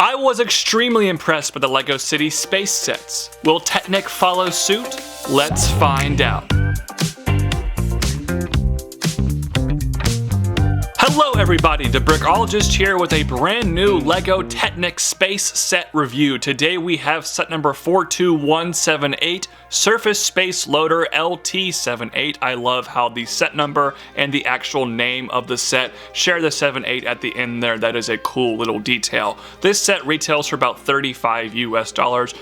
I was extremely impressed by the LEGO City space sets. Will Technic follow suit? Let's find out. Hello everybody, the Brickologist here with a brand new LEGO Technic space set review. Today we have set number 42178, Surface Space Loader LT78. I love how the set number and the actual name of the set share the 78 at the end there. That is a cool little detail. This set retails for about $35 US,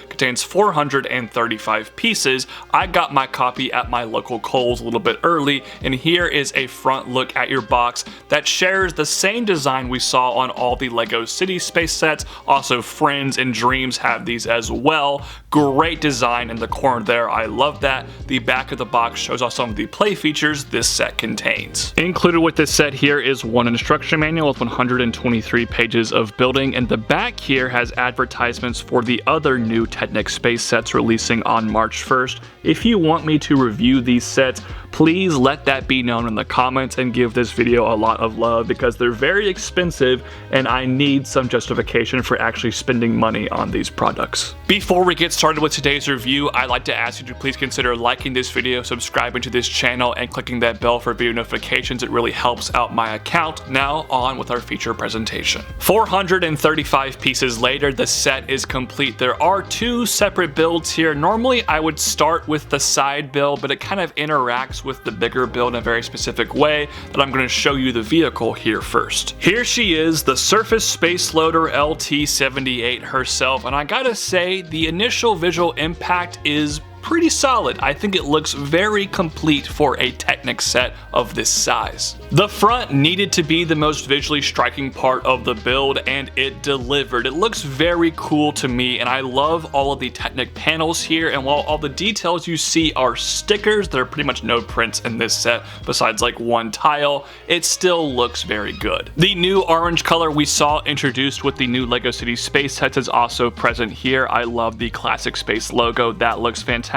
contains 435 pieces. I got my copy at my local Kohl's a little bit early, and here is a front look at your box that shares the same design we saw on all the LEGO City space sets. Also, Friends and Dreams have these as well. Great design in the corner there. I love that. The back of the box shows off some of the play features this set contains. Included with this set here is one instruction manual with 123 pages of building, and the back here has advertisements for the other new Technic space sets releasing on March 1st. If you want me to review these sets, please let that be known in the comments and give this video a lot of love because they're very expensive and I need some justification for actually spending money on these products. Before we get started with today's review, I'd like to ask you to please consider liking this video, subscribing to this channel, and clicking that bell for video notifications. It really helps out my account. Now on with our feature presentation. 435 pieces later, the set is complete. There are two separate builds here. Normally I would start with the side build, but it kind of interacts with the bigger build in a very specific way that I'm going to show you the vehicle here first. Here she is, the Surface Space Loader LT78 herself, and I gotta say the initial visual impact is pretty solid. I think it looks very complete for a Technic set of this size. The front needed to be the most visually striking part of the build, and it delivered. It looks very cool to me, and I love all of the Technic panels here, and while all the details you see are stickers, there are pretty much no prints in this set besides like one tile, it still looks very good. The new orange color we saw introduced with the new LEGO City space sets is also present here. I love the classic space logo. That looks fantastic.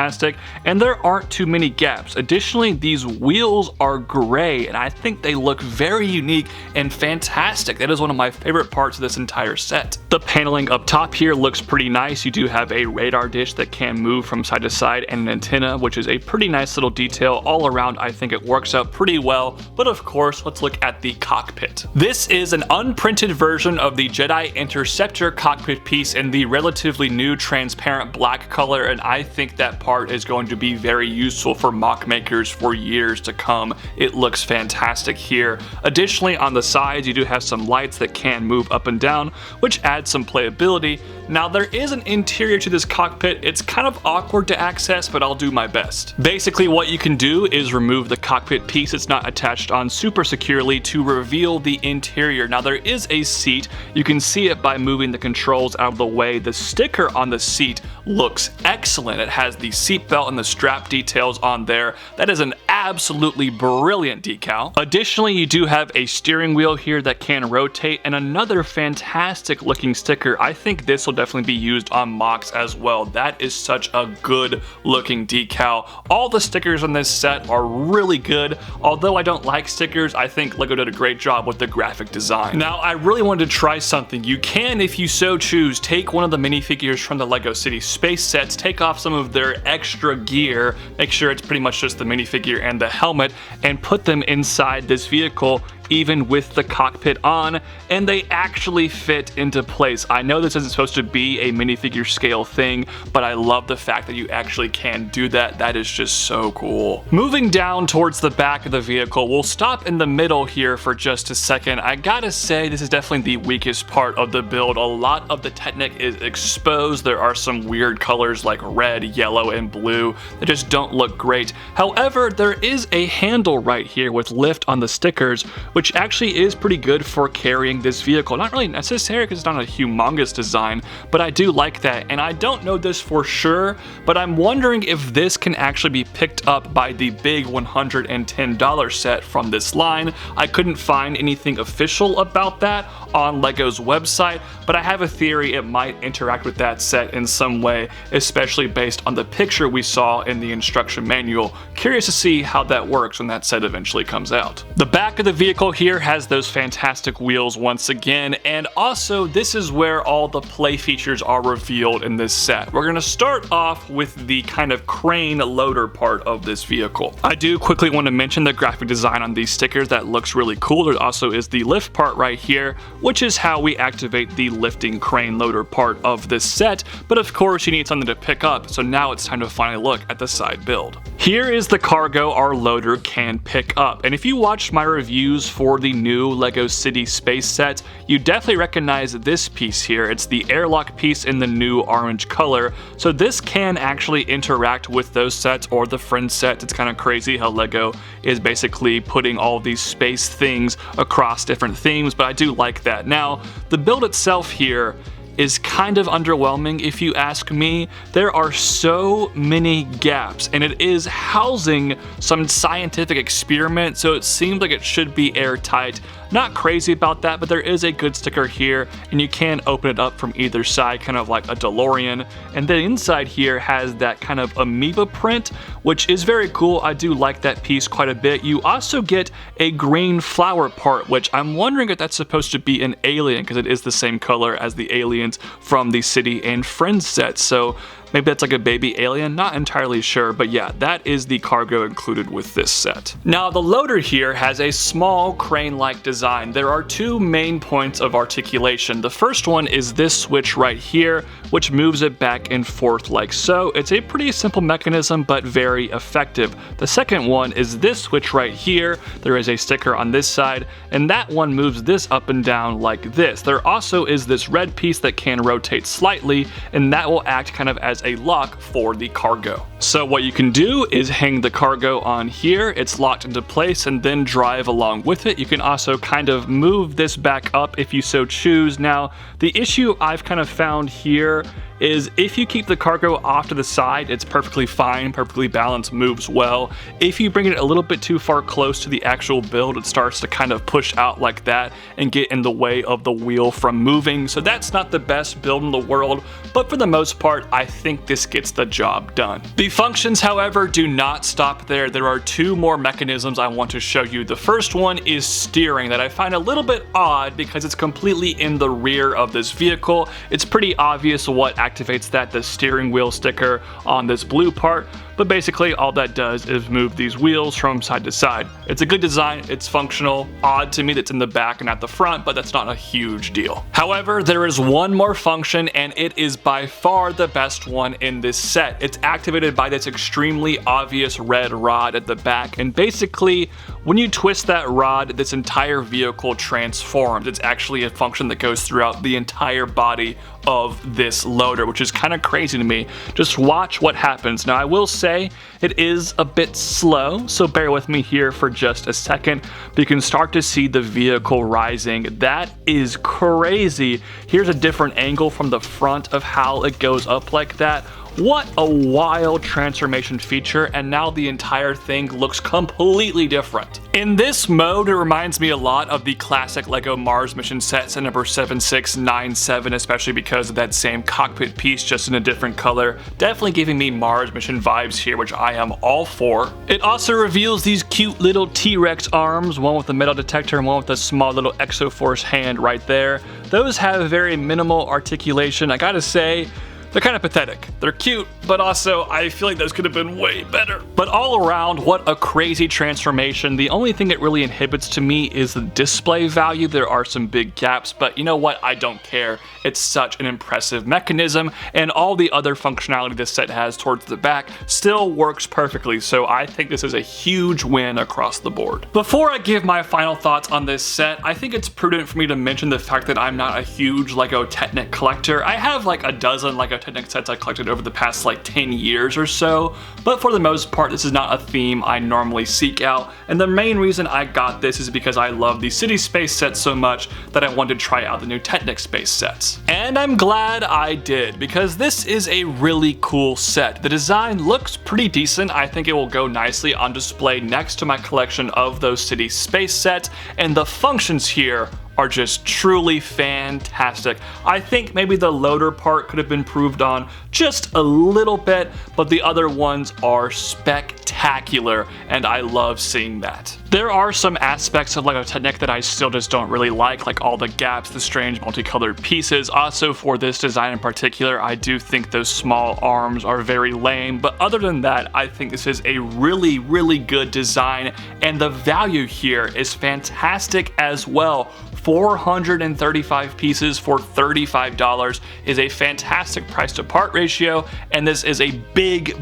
And there aren't too many gaps. Additionally, these wheels are gray, and I think they look very unique and fantastic. That is one of my favorite parts of this entire set. The paneling up top here looks pretty nice. You do have a radar dish that can move from side to side and an antenna, which is a pretty nice little detail. All around, I think it works out pretty well. But of course, let's look at the cockpit. This is an unprinted version of the Jedi Interceptor cockpit piece in the relatively new transparent black color, and I think that part is going to be very useful for mock makers for years to come. It looks fantastic here. Additionally, on the sides you do have some lights that can move up and down, which adds some playability. Now there is an interior to this cockpit. It's kind of awkward to access, but I'll do my best. Basically what you can do is remove the cockpit piece. It's not attached on super securely to reveal the interior. Now there is a seat. You can see it by moving the controls out of the way. The sticker on the seat looks excellent. It has the seatbelt and the strap details on there. That is an absolutely brilliant decal. Additionally, you do have a steering wheel here that can rotate, and another fantastic looking sticker. I think this will definitely be used on mocks as well. That is such a good looking decal. All the stickers on this set are really good. Although I don't like stickers, I think LEGO did a great job with the graphic design. Now, I really wanted to try something. You can, if you so choose, take one of the minifigures from the LEGO City space sets, take off some of their extra gear, make sure it's pretty much just the minifigure and the helmet, and put them inside this vehicle even with the cockpit on, and they actually fit into place. I know this isn't supposed to be a minifigure scale thing, but I love the fact that you actually can do that. That is just so cool. Moving down towards the back of the vehicle, we'll stop in the middle here for just a second. I gotta say, this is definitely the weakest part of the build. A lot of the Technic is exposed. There are some weird colors like red, yellow, and blue that just don't look great. However, there is a handle right here with lift on the stickers, which actually is pretty good for carrying this vehicle. Not really necessary because it's not a humongous design, but I do like that. And I don't know this for sure, but I'm wondering if this can actually be picked up by the big $110 set from this line. I couldn't find anything official about that. on LEGO's website, but I have a theory it might interact with that set in some way, especially based on the picture we saw in the instruction manual. Curious to see how that works when that set eventually comes out. The back of the vehicle here has those fantastic wheels once again, and also this is where all the play features are revealed in this set. We're going to start off with the kind of crane loader part of this vehicle. I do quickly want to mention the graphic design on these stickers. That looks really cool. There also is the lift part right here, which is how we activate the lifting crane loader part of this set, but of course you need something to pick up, so now it's time to finally look at the side build. Here is the cargo our loader can pick up, and if you watched my reviews for the new LEGO City Space set, you definitely recognize this piece here. It's the airlock piece in the new orange color, so this can actually interact with those sets or the friend sets. It's kind of crazy how LEGO is basically putting all these space things across different themes, but I do like that. Now, the build itself here is kind of underwhelming if you ask me. There are so many gaps, and it is housing some scientific experiment, so it seems like it should be airtight. Not crazy about that, but there is a good sticker here, and you can open it up from either side, kind of like a DeLorean. And then inside here has that kind of amoeba print, which is very cool. I do like that piece quite a bit. You also get a green flower part, which I'm wondering if that's supposed to be an alien, because it is the same color as the aliens from the City and Friends sets. So maybe that's like a baby alien, not entirely sure, but yeah, that is the cargo included with this set. Now, the loader here has a small crane-like design. There are two main points of articulation. The first one is this switch right here, which moves it back and forth like so. It's a pretty simple mechanism, but very effective. The second one is this switch right here. There is a sticker on this side, and that one moves this up and down like this. There also is this red piece that can rotate slightly, and that will act kind of as a lock for the cargo. So what you can do is hang the cargo on here, it's locked into place, and then drive along with it. You can also kind of move this back up if you so choose. Now, the issue I've kind of found here is if you keep the cargo off to the side, it's perfectly fine, perfectly balanced, moves well. If you bring it a little bit too far close to the actual build, it starts to kind of push out like that and get in the way of the wheel from moving. So that's not the best build in the world, but for the most part, I think this gets the job done. The functions, however, do not stop there. There are two more mechanisms I want to show you. The first one is steering, that I find a little bit odd because it's completely in the rear of this vehicle. It's pretty obvious what activates that, the steering wheel sticker on this blue part, but basically all that does is move these wheels from side to side. It's a good design, it's functional. Odd to me that's in the back and at the front, but that's not a huge deal. However, there is one more function, and it is by far the best one in this set. It's activated by this extremely obvious red rod at the back, and basically when you twist that rod, this entire vehicle transforms. It's actually a function that goes throughout the entire body of this loader, which is kind of crazy to me. Just watch what happens. Now, I will say it is a bit slow, so bear with me here for just a second. But you can start to see the vehicle rising. That is crazy. Here's a different angle from the front of how it goes up like that. What a wild transformation feature, and now the entire thing looks completely different. In this mode, it reminds me a lot of the classic LEGO Mars mission set number 7697, especially because of that same cockpit piece, just in a different color. Definitely giving me Mars mission vibes here, which I am all for. It also reveals these cute little T-Rex arms, one with a metal detector and one with a small little Exoforce hand right there. Those have very minimal articulation. I gotta say, they're kind of pathetic. They're cute, but also I feel like those could have been way better. But all around, what a crazy transformation. The only thing that really inhibits to me is the display value. There are some big gaps, but you know what? I don't care. It's such an impressive mechanism, and all the other functionality this set has towards the back still works perfectly, so I think this is a huge win across the board. Before I give my final thoughts on this set, I think it's prudent for me to mention the fact that I'm not a huge LEGO Technic collector. I have like a dozen LEGO Technic sets I collected over the past like 10 years or so, but for the most part this is not a theme I normally seek out, and the main reason I got this is because I love the City Space sets so much that I wanted to try out the new Technic Space sets. And I'm glad I did, because this is a really cool set. The design looks pretty decent. I think it will go nicely on display next to my collection of those City Space sets, and the functions here are just truly fantastic. I think maybe the loader part could have been improved on just a little bit, but the other ones are spectacular, and I love seeing that. There are some aspects of LEGO Technic that I still just don't really like all the gaps, the strange multicolored pieces. Also, for this design in particular, I do think those small arms are very lame, but other than that, I think this is a really, really good design, and the value here is fantastic as well. 435 pieces for $35 is a fantastic price to part ratio, and this is a big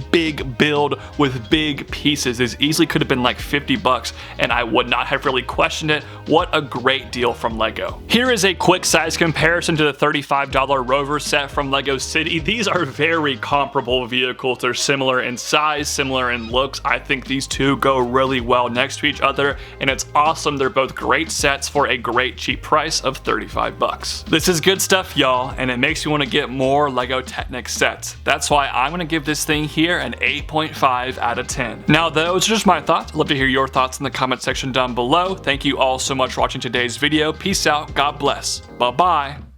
build with big pieces. This easily could have been like 50 bucks, and I would not have really questioned it. What a great deal from LEGO. Here is a quick size comparison to the $35 Rover set from LEGO City. These are very comparable vehicles. They're similar in size, similar in looks. I think these two go really well next to each other, and it's awesome. They're both great sets for a great cheap price of 35 bucks. This is good stuff, y'all, and it makes you want to get more LEGO Technic sets. That's why I'm going to give this thing here an 8.5 out of 10. Now, those are just my thoughts. I'd love to hear your thoughts in the comment section down below. Thank you all so much for watching today's video. Peace out. God bless. Bye-bye.